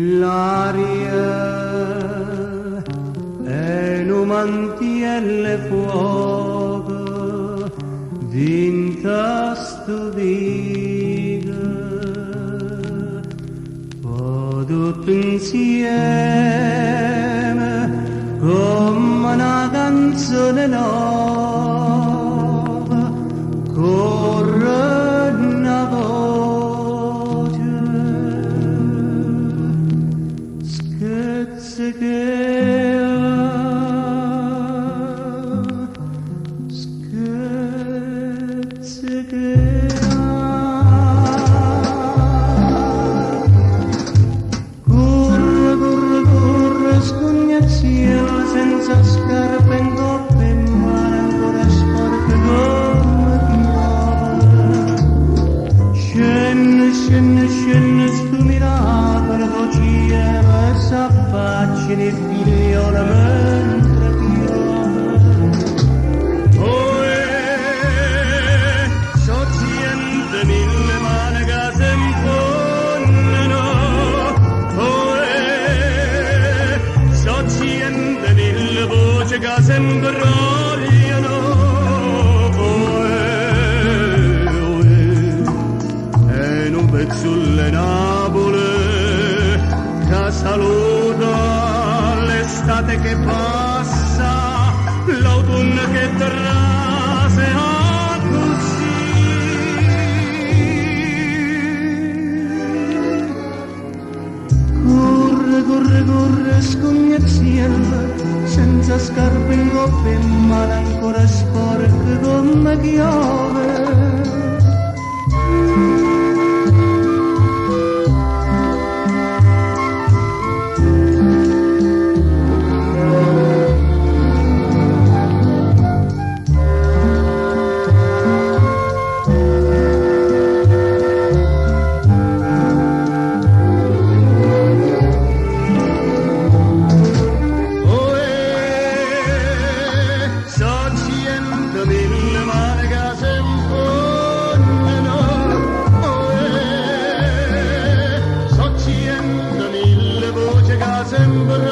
L'aria è un mantielle fuoco d'inta sto viga, poi tutto insieme come una canzone nuova corre una voce corre, corre, corre, scogna il cielo senza scarpe in coppa e mare ancora sporche come piove. Scende, scende, scende sto miracolo d'ocielo e s'affaccia nel figliolo mentre piove. Soziente mille mani che si impongono, soziente mille voci che si imbrogliano, e un pezzulle Napoli che saluta l'estate che passa, l'autunno che trase a così. Corre, corre, corre, scogna il cielo senza scarpe in coppa e mare ancora sporche come piove. Mille mani che si impongono, soziente mille voci che si imbrogliano.